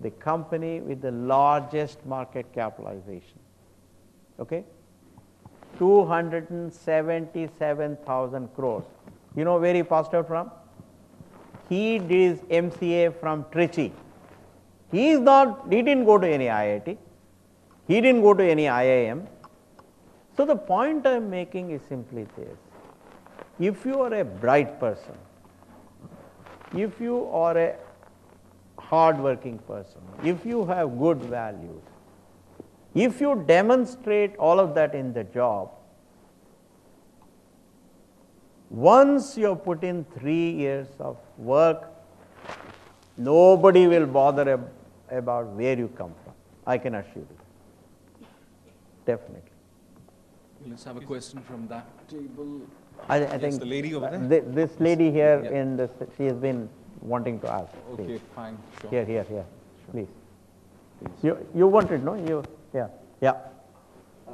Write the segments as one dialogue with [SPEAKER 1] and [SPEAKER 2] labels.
[SPEAKER 1] the company with the largest market capitalization. Okay? 277,000 crores. You know where he passed out from? He did his MCA from Trichy. He didn't go to any IIT. He didn't go to any IIM. So the point I am making is simply this. If you are a bright person, if you are a hard-working person, if you have good values, if you demonstrate all of that in the job, once you have put in 3 years of work, nobody will bother about where you come from. I can assure you. Definitely.
[SPEAKER 2] Let's have a question from that table.
[SPEAKER 1] I
[SPEAKER 2] Yes,
[SPEAKER 1] think
[SPEAKER 2] the lady over there.
[SPEAKER 1] this lady here,
[SPEAKER 2] Yeah.
[SPEAKER 1] she has been wanting to ask.
[SPEAKER 2] Okay,
[SPEAKER 1] Please.
[SPEAKER 2] fine, sure.
[SPEAKER 1] Here, please. You wanted, no? Yeah.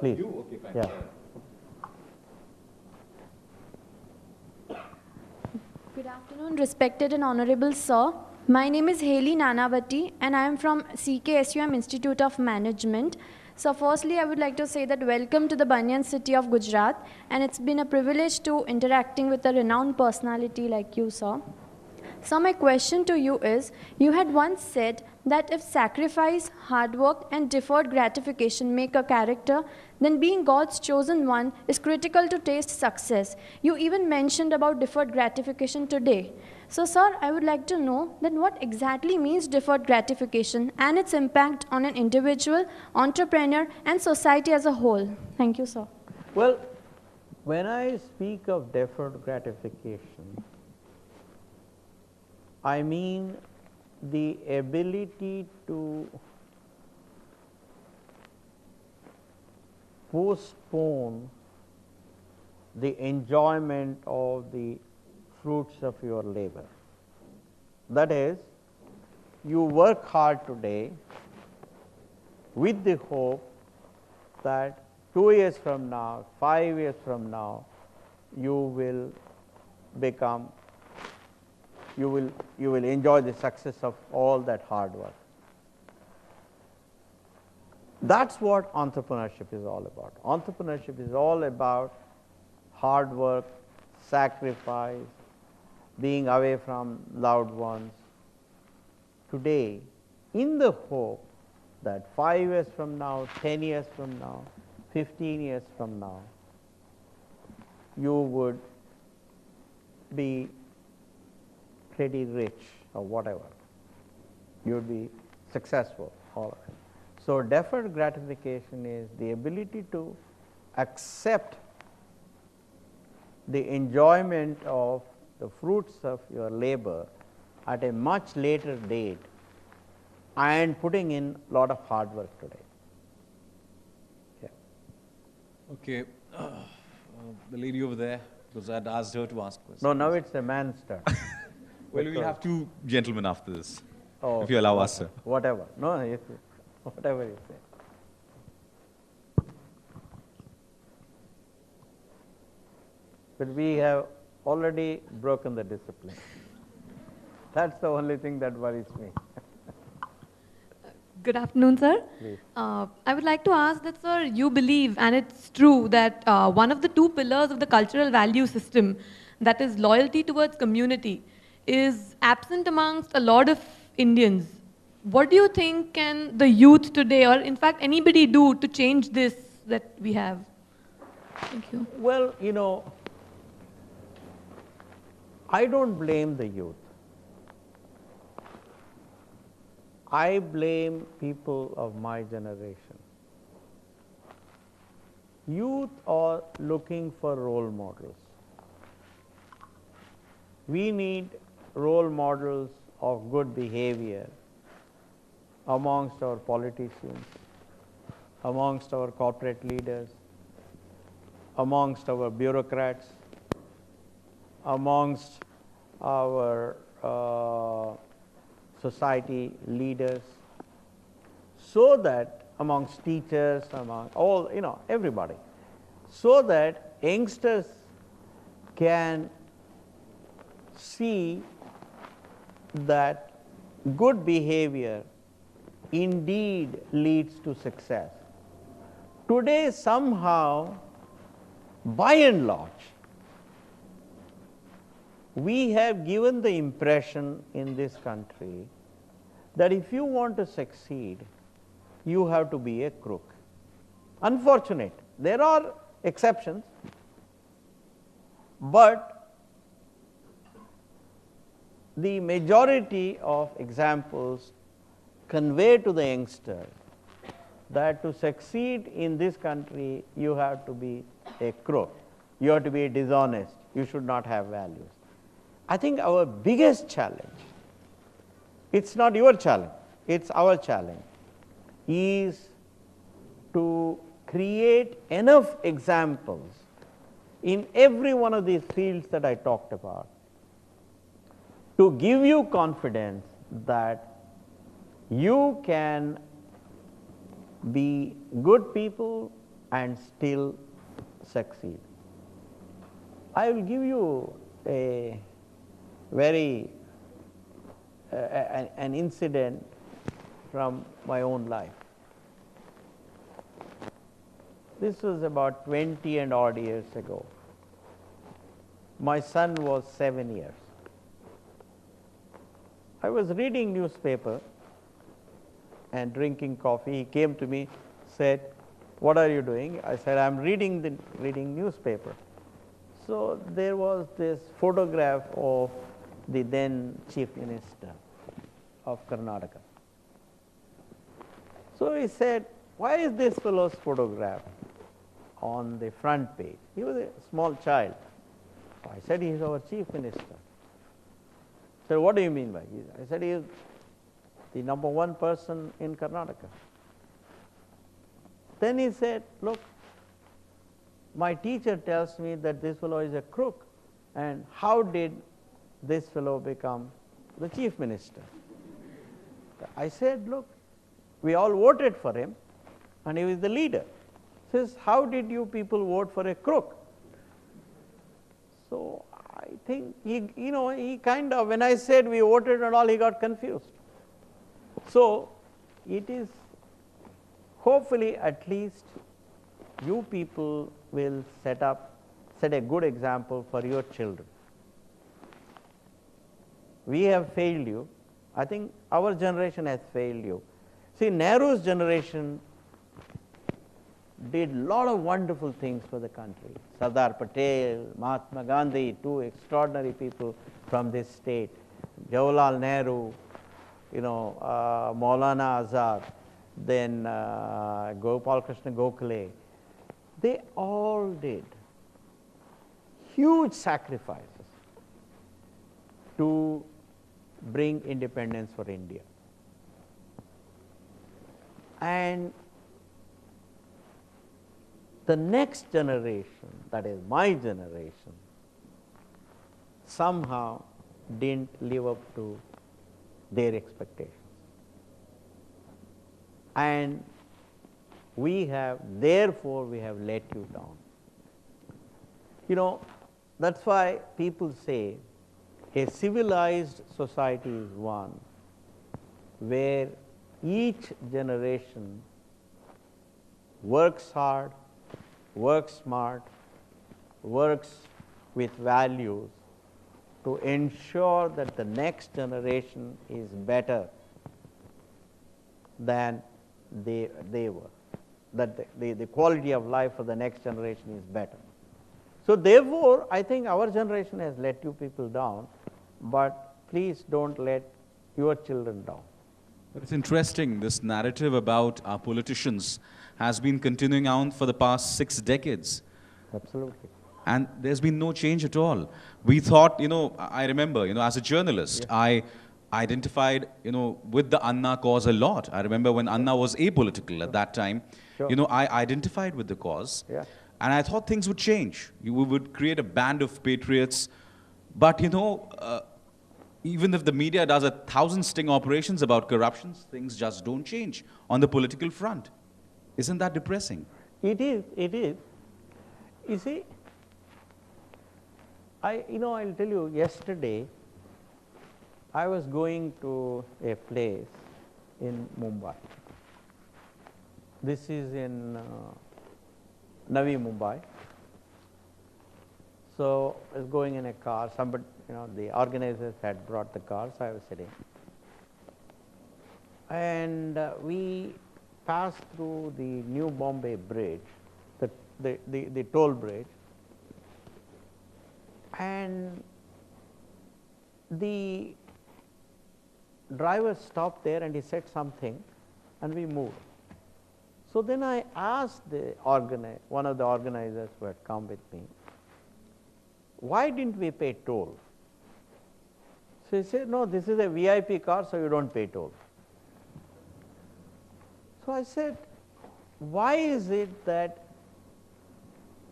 [SPEAKER 1] Please.
[SPEAKER 2] You? Okay, fine.
[SPEAKER 1] Yeah.
[SPEAKER 3] Good afternoon, respected and honorable sir. My name is Haley Nanavati and I am from CKSUM Institute of Management. So firstly, I would like to say that welcome to the Banyan city of Gujarat, and it's been a privilege to interacting with a renowned personality like you, sir. So my question to you is, you had once said that if sacrifice, hard work and deferred gratification make a character, then being God's chosen one is critical to taste success. You even mentioned about deferred gratification today. So sir, I would like to know then what exactly means deferred gratification and its impact on an individual, entrepreneur and society as a whole. Thank you, sir.
[SPEAKER 1] Well, when I speak of deferred gratification, I mean the ability to postpone the enjoyment of the fruits of your labor. That is, you work hard today with the hope that 2 years from now, 5 years from now, you will enjoy the success of all that hard work. That's what entrepreneurship is all about. Entrepreneurship is all about hard work, sacrifice, being away from loved ones today, in the hope that 5 years from now, 10 years from now, 15 years from now, you would be pretty rich or whatever. You would be successful. All of it. So deferred gratification is the ability to accept the enjoyment of the fruits of your labor at a much later date and putting in a lot of hard work today. Yeah.
[SPEAKER 2] Okay, the lady over there, because I'd asked her to ask questions.
[SPEAKER 1] No, now it's a man's turn.
[SPEAKER 2] Well, we'll have 2 gentlemen after this,
[SPEAKER 1] Oh,
[SPEAKER 2] if you allow us, sir.
[SPEAKER 1] Whatever. No, whatever you say. But we have already broken the discipline. That's the only thing that worries me.
[SPEAKER 4] Good afternoon, sir.
[SPEAKER 1] Please.
[SPEAKER 4] I would like to ask that, sir, you believe, and it's true, that one of the 2 pillars of the cultural value system, that is loyalty towards community, is absent amongst a lot of Indians. What do you think can the youth today, or in fact anybody, do to change this that we have? Thank you.
[SPEAKER 1] Well, you know, I don't blame the youth. I blame people of my generation. Youth are looking for role models. We need role models of good behavior amongst our politicians, amongst our corporate leaders, amongst our bureaucrats, amongst our society leaders, so that amongst teachers, among all, you know, everybody, so that youngsters can see that good behavior indeed leads to success. Today, somehow, by and large, we have given the impression in this country that if you want to succeed, you have to be a crook. Unfortunate. There are exceptions, but the majority of examples convey to the youngster that to succeed in this country, you have to be a crook, you have to be dishonest, you should not have values. I think our biggest challenge, it's not your challenge, it's our challenge, is to create enough examples in every one of these fields that I talked about to give you confidence that you can be good people and still succeed. I will give you a very an incident from my own life. This was about 20 and odd years ago. My son was 7 years. I was reading newspaper and drinking coffee. He came to me, said, "What are you doing?" I said, "I'm reading newspaper." So there was this photograph of the then Chief Minister of Karnataka. So he said, "Why is this fellow's photograph on the front page?" He was a small child. So I said, "He is our Chief Minister." So what do you mean by it? I said, "He is the number one person in Karnataka." Then he said, "Look, my teacher tells me that this fellow is a crook, and how did this fellow become the Chief Minister?" I said, "Look, we all voted for him and he was the leader." He says, "How did you people vote for a crook?" So I think he kind of, when I said we voted and all, he got confused. So it is hopefully at least you people will set a good example for your children. We have failed you. I think our generation has failed you. See, Nehru's generation did a lot of wonderful things for the country. Sardar Patel, Mahatma Gandhi, two extraordinary people from this state. Jawaharlal Nehru, Maulana Azad, then Gopal Krishna Gokhale. They all did huge sacrifices to bring independence for India. And the next generation, that is my generation, somehow didn't live up to their expectations. And therefore we have let you down. That's why people say a civilized society is one where each generation works hard, works smart, works with values to ensure that the next generation is better than they were, that the quality of life for the next generation is better. So therefore, I think our generation has let you people down, but please don't let your children down.
[SPEAKER 2] But it's interesting, this narrative about our politicians has been continuing on for the past 6 decades.
[SPEAKER 1] Absolutely.
[SPEAKER 2] And there's been no change at all. We thought, I remember, as a journalist, I identified, with the Anna cause a lot. I remember when Anna was apolitical at that time, I identified with the cause.
[SPEAKER 1] Yeah.
[SPEAKER 2] And I thought things would change. We would create a band of patriots. But, even if the media does 1,000 sting operations about corruptions, things just don't change on the political front. Isn't that depressing?
[SPEAKER 1] It is. You see, I'll tell you, yesterday I was going to a place in Mumbai. This is in Navi Mumbai. So I was going in a car. Somebody, the organizers had brought the car, so I was sitting. And we passed through the New Bombay Bridge, the toll bridge, and the driver stopped there and he said something, and we moved. So then I asked one of the organizers who had come with me, why didn't we pay toll? So he said, no, this is a VIP car, so you don't pay toll. So I said, why is it that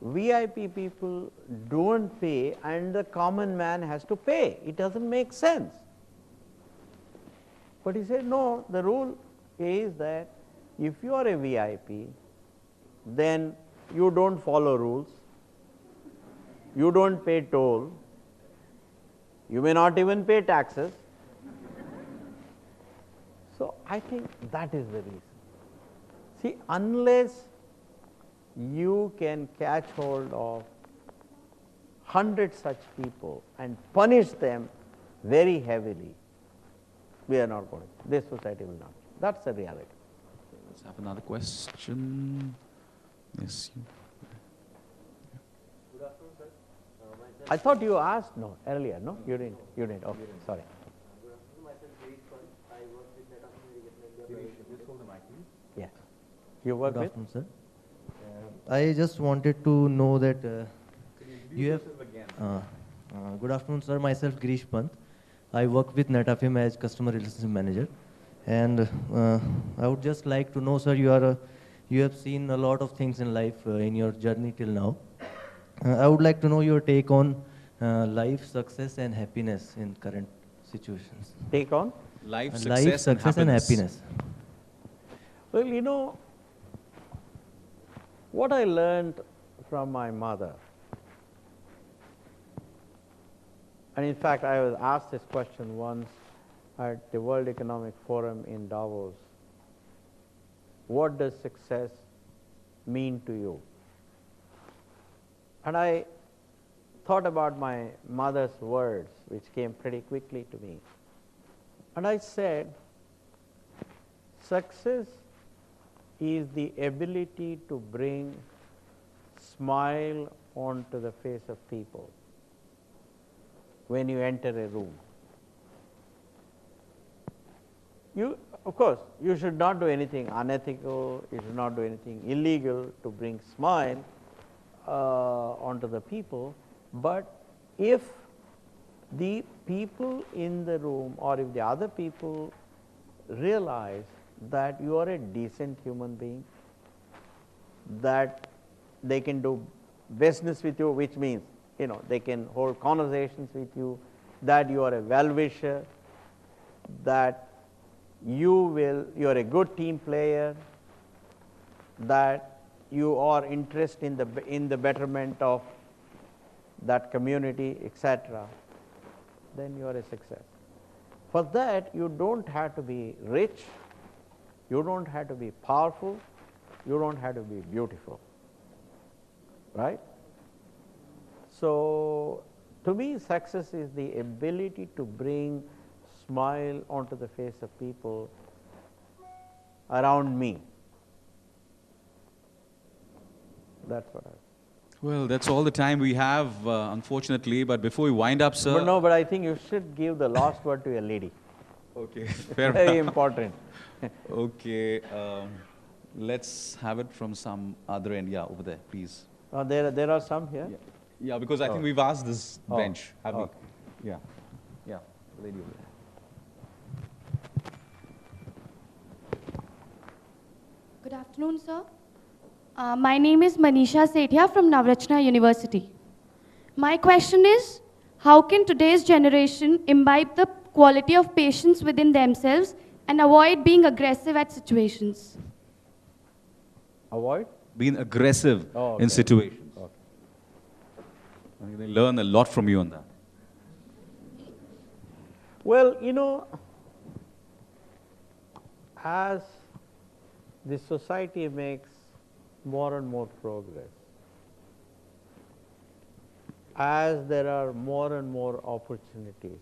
[SPEAKER 1] VIP people don't pay and the common man has to pay? It doesn't make sense. But he said, no, the rule is that if you are a VIP, then you don't follow rules, you don't pay toll, you may not even pay taxes. So I think that is the reason. See, unless you can catch hold of 100 such people and punish them very heavily, we are not going to. This society will not. That's the reality.
[SPEAKER 2] Let's have another question. Yes.
[SPEAKER 5] Good afternoon, sir.
[SPEAKER 1] I thought you asked, no, earlier, no? You didn't. You didn't. Okay, sorry.
[SPEAKER 5] Good afternoon, myself Girish Pant. I work with Netafim Irrigation India Private Limited.
[SPEAKER 2] hold the mic, please.
[SPEAKER 1] Yeah. You work
[SPEAKER 5] Good
[SPEAKER 1] with?
[SPEAKER 5] afternoon, sir. I just wanted to know that you have. Good afternoon, sir. Myself Girish Pant. I work with Netafim as customer relationship manager, and I would just like to know, sir, you have seen a lot of things in life in your journey till now. I would like to know your take on life, success, and happiness in current situations.
[SPEAKER 1] Take on?
[SPEAKER 2] Life,
[SPEAKER 5] Life, success, and happiness.
[SPEAKER 1] Well, what I learned from my mother, and in fact I was asked this question once at the World Economic Forum in Davos, what does success mean to you? And I thought about my mother's words, which came pretty quickly to me. And I said, success is the ability to bring smile onto the face of people when you enter a room. Of course, you should not do anything unethical, you should not do anything illegal to bring smile onto the people, but if the people in the room or if the other people realize that you are a decent human being, that they can do business with you, which means they can hold conversations with you, that you are a well-wisher, that you are a good team player, that you are interested in the betterment of that community, etc., then you are a success. For that, you don't have to be rich, you don't have to be powerful, you don't have to be beautiful, right? So, to me, success is the ability to bring smile onto the face of people around me. That's what I.
[SPEAKER 2] Well, that's all the time we have, unfortunately. But before we wind up, sir.
[SPEAKER 1] But I think you should give the last word to a lady.
[SPEAKER 2] Okay, fair enough.
[SPEAKER 1] Very important.
[SPEAKER 2] Okay, let's have it from some other end. Yeah, over there, please.
[SPEAKER 1] There are some here.
[SPEAKER 2] Yeah, because I think we've asked this bench, have we?
[SPEAKER 1] Okay.
[SPEAKER 2] Yeah, lady over there.
[SPEAKER 6] Good afternoon, sir. My name is Manisha Sethia from Navratna University. My question is, how can today's generation imbibe the quality of patience within themselves and avoid being aggressive at situations?
[SPEAKER 1] Avoid?
[SPEAKER 2] Being aggressive in situations.
[SPEAKER 1] Okay.
[SPEAKER 2] They learn a lot from you on that.
[SPEAKER 1] as the society makes more and more progress, as there are more and more opportunities,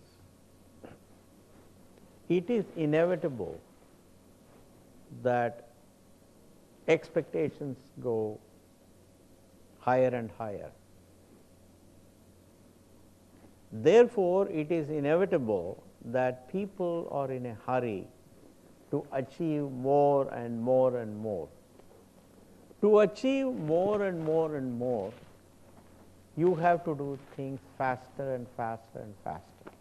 [SPEAKER 1] it is inevitable that expectations go higher and higher. Therefore, it is inevitable that people are in a hurry to achieve more and more and more. To achieve more and more and more, you have to do things faster and faster and faster.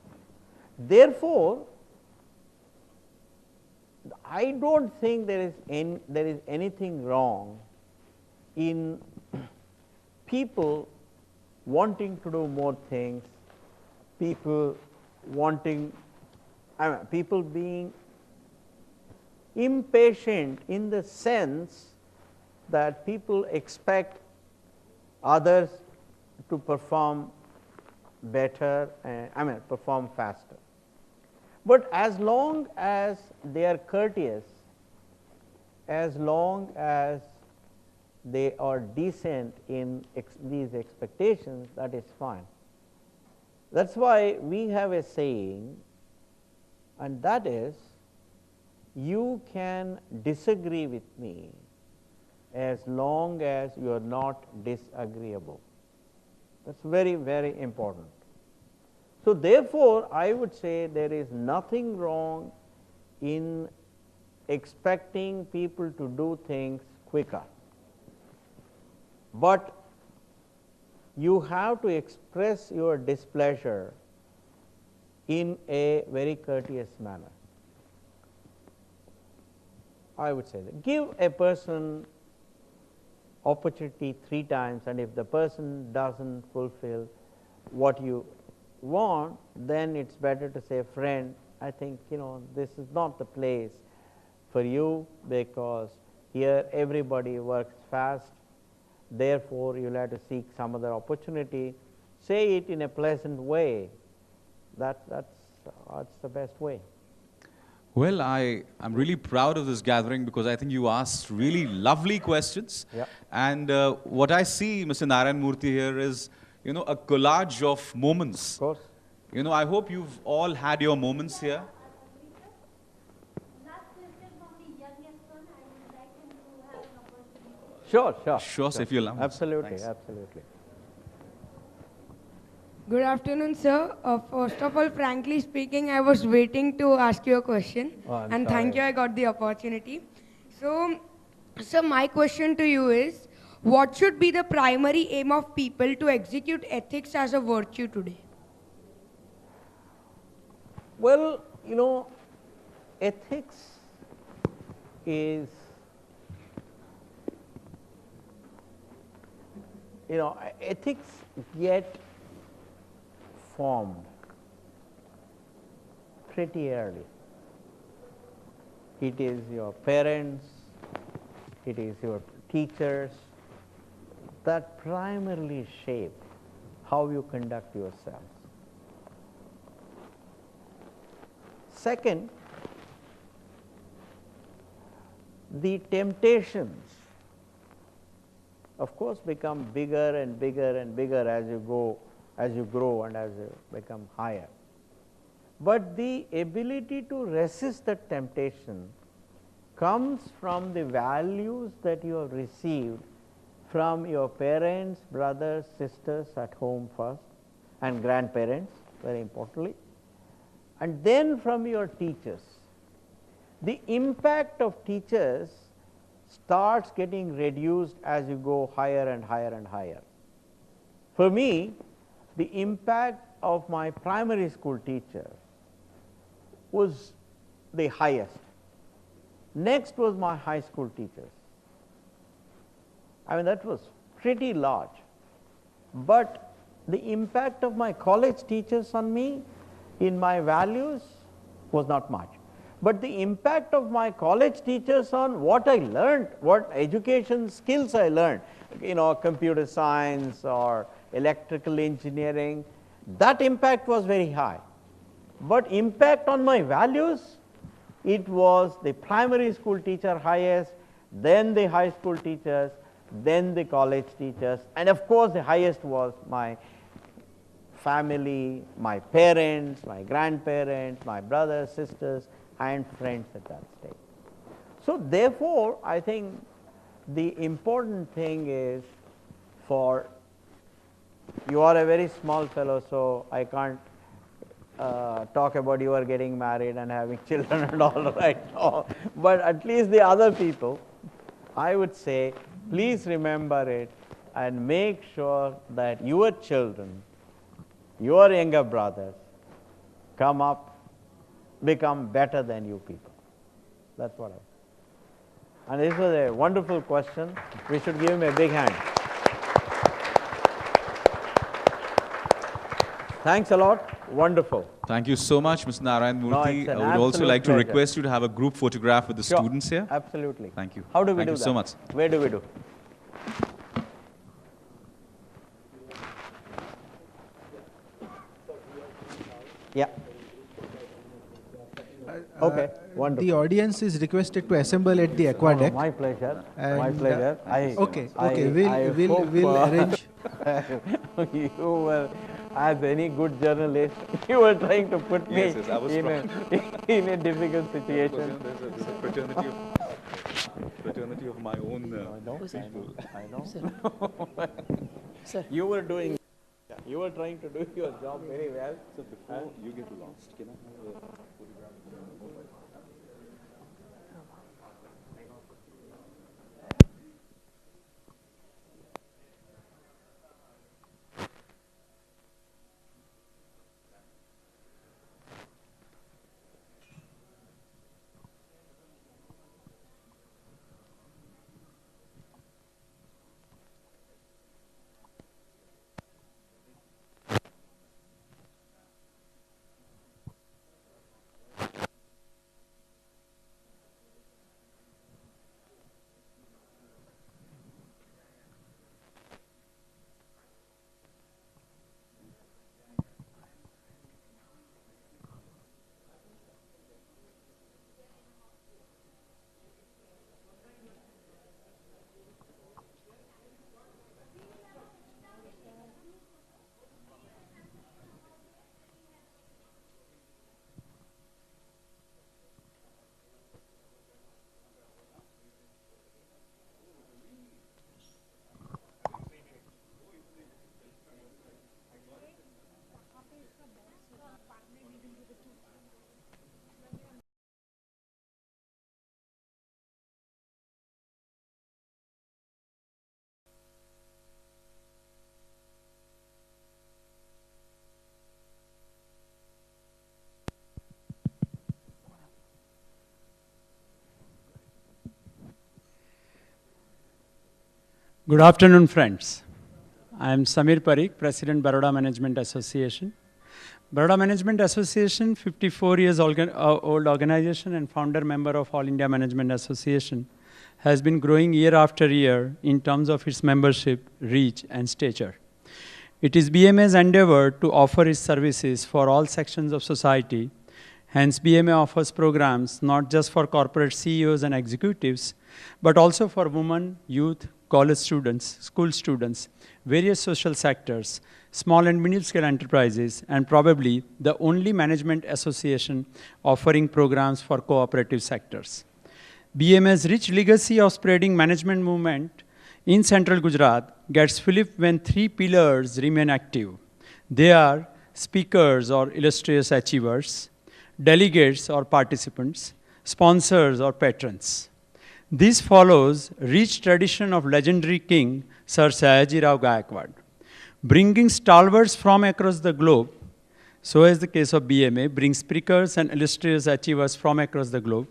[SPEAKER 1] Therefore, I don't think there is anything wrong in people wanting to do more things, people being impatient in the sense that people expect others to perform better, perform faster. But as long as they are courteous, as long as they are decent in these expectations, that is fine. That's why we have a saying, and that is, you can disagree with me as long as you are not disagreeable. That's very, very important. So therefore, I would say there is nothing wrong in expecting people to do things quicker. But you have to express your displeasure in a very courteous manner. I would say that. Give a person opportunity 3 times, and if the person doesn't fulfill what you want, then it's better to say, friend, I think this is not the place for you, because here everybody works fast, therefore you'll have to seek some other opportunity. Say it in a pleasant way. That's the best way.
[SPEAKER 2] Well, I'm really proud of this gathering because I think you asked really lovely questions.
[SPEAKER 1] Yep.
[SPEAKER 2] And what I see, Mr. Narayan Murthy, here is, a collage of moments.
[SPEAKER 1] Of course.
[SPEAKER 2] I hope you've all had your moments here.
[SPEAKER 1] Sure.
[SPEAKER 2] Sure, if you allow me.
[SPEAKER 1] Absolutely,
[SPEAKER 2] Thanks.
[SPEAKER 1] absolutely.
[SPEAKER 7] Good afternoon, sir. First of all, frankly speaking, I was waiting to ask you a question.
[SPEAKER 1] Oh, I'm
[SPEAKER 7] and
[SPEAKER 1] sorry.
[SPEAKER 7] thank you, I got the opportunity. So, sir, my question to you is, what should be the primary aim of people to execute ethics as a virtue today?
[SPEAKER 1] Well, ethics is, ethics get formed pretty early. It is your parents, it is your teachers that primarily shape how you conduct yourself. Second, the temptations, of course, become bigger and bigger and bigger as you grow and as you become higher. But the ability to resist the temptation comes from the values that you have received from your parents, brothers, sisters at home first, and grandparents, very importantly, and then from your teachers. The impact of teachers starts getting reduced as you go higher and higher and higher. For me, the impact of my primary school teacher was the highest. Next was my high school teachers. That was pretty large. But the impact of my college teachers on me in my values was not much. But the impact of my college teachers on what I learned, what education skills I learned, computer science or electrical engineering, that impact was very high. But impact on my values it was the primary school teacher highest, then the high school teachers, then the college teachers, and of course the highest was my family, my parents, my grandparents, my brothers, sisters, and friends at that stage. So therefore, I think the important thing is, for you are a very small fellow, so I can't talk about you are getting married and having children and all right now, but at least the other people, I would say, please remember it and make sure that your children, your younger brothers, come up, become better than you people. That's what I. And this was a wonderful question. We should give him a big hand. Thanks a lot. Wonderful.
[SPEAKER 2] Thank you so much, Mr. Narayan Murthy.
[SPEAKER 1] No,
[SPEAKER 2] I would also like to
[SPEAKER 1] pleasure.
[SPEAKER 2] request you to have a group photograph with the
[SPEAKER 1] Sure.
[SPEAKER 2] students here.
[SPEAKER 1] Absolutely.
[SPEAKER 2] Thank you.
[SPEAKER 1] How do we
[SPEAKER 2] Thank
[SPEAKER 1] do
[SPEAKER 2] you
[SPEAKER 1] that?
[SPEAKER 2] so much.
[SPEAKER 1] Where do we do? Yeah. Okay, wonderful.
[SPEAKER 8] The audience is requested to assemble at the aqua deck.
[SPEAKER 1] My pleasure. My
[SPEAKER 8] And,
[SPEAKER 1] pleasure.
[SPEAKER 8] okay, we'll arrange.
[SPEAKER 1] You were, as any good journalist, you were trying to put me
[SPEAKER 2] Yes, I was
[SPEAKER 1] in a difficult situation.
[SPEAKER 2] There's a fraternity of my own
[SPEAKER 1] I know. Sir. You were doing. You were trying to do your job very well.
[SPEAKER 2] So before you get lost, can I have a photograph?
[SPEAKER 9] Good afternoon, friends. I am Samir Parikh, President, Baroda Management Association. Baroda Management Association, 54 years old organization and founder member of All India Management Association, has been growing year after year in terms of its membership, reach, and stature. It is BMA's endeavor to offer its services for all sections of society. Hence, BMA offers programs not just for corporate CEOs and executives, but also for women, youth, college students, school students, various social sectors, small and middle-scale enterprises, and probably the only management association offering programs for cooperative sectors. BMA's rich legacy of spreading management movement in central Gujarat gets filled when three pillars remain active. They are speakers or illustrious achievers, delegates or participants, sponsors or patrons. This follows rich tradition of legendary king Sir Sayaji Rao Gaikwad, bringing stalwarts from across the globe. So as the case of BMA, brings speakers and illustrious achievers from across the globe,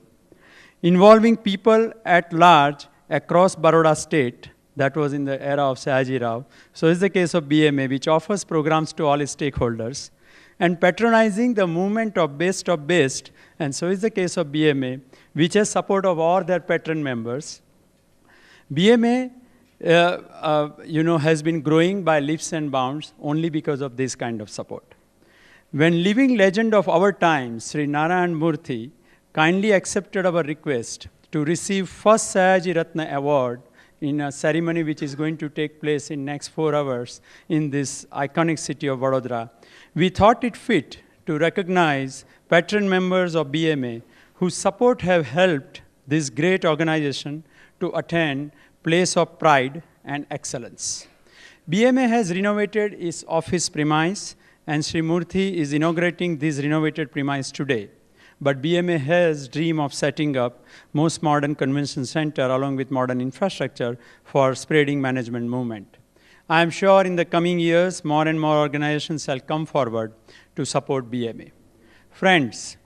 [SPEAKER 9] involving people at large across Baroda state. That was in the era of Sayaji Rao. So is the case of BMA, which offers programs to all its stakeholders, and patronizing the movement of best, and so is the case of BMA, which has support of all their patron members. BMA has been growing by leaps and bounds only because of this kind of support. When living legend of our time, Sri Narayan Murthy, kindly accepted our request to receive first Sayaji Ratna Award in a ceremony which is going to take place in next 4 hours in this iconic city of Vadodara, we thought it fit to recognize patron members of BMA whose support have helped this great organization to attain place of pride and excellence. BMA has renovated its office premise, and Sri Murthy is inaugurating this renovated premise today. But BMA has dream of setting up most modern convention center along with modern infrastructure for spreading management movement. I am sure in the coming years, more and more organizations shall come forward to support BMA. Friends,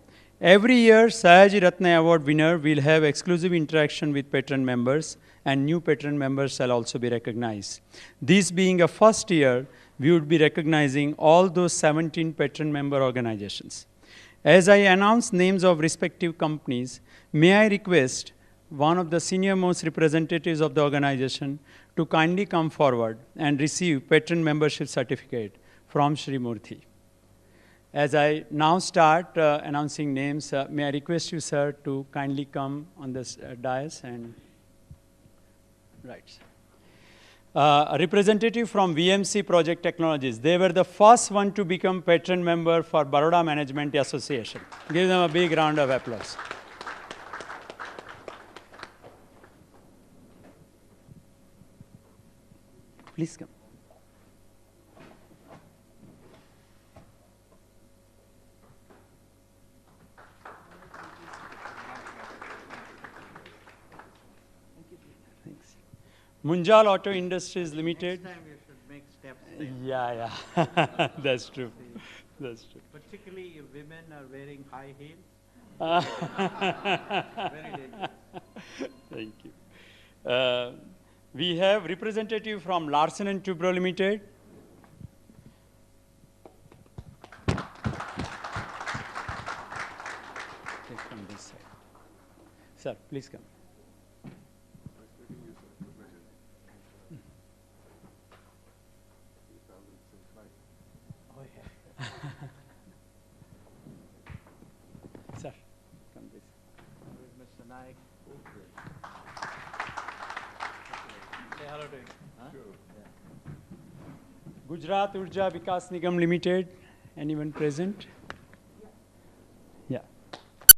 [SPEAKER 9] every year, Sayaji Ratna Award winner will have exclusive interaction with patron members, and new patron members shall also be recognized. This being a first year, we would be recognizing all those 17 patron member organizations. As I announce names of respective companies, may I request one of the senior most representatives of the organization to kindly come forward and receive patron membership certificate from Sri Murthy. As I now start announcing names, may I request you, sir, to kindly come on this dais and right. A representative from VMC Project Technologies. They were the first one to become patron member for Baroda Management Association. Give them a big round of applause. Please come. Thanks. Munjal Auto Industries Limited.
[SPEAKER 1] Next time you should make steps.
[SPEAKER 9] Yeah. That's true. That's true.
[SPEAKER 1] Particularly if women are wearing high heels. Very dangerous.
[SPEAKER 9] Thank you. We have representative from Larsen and Toubro Limited. Take from this side. Sir, please come. Sir, come this.
[SPEAKER 1] Mr. Naik. Say hello to him. Huh?
[SPEAKER 9] Gujarat Urja Vikas Nigam Limited. Anyone present?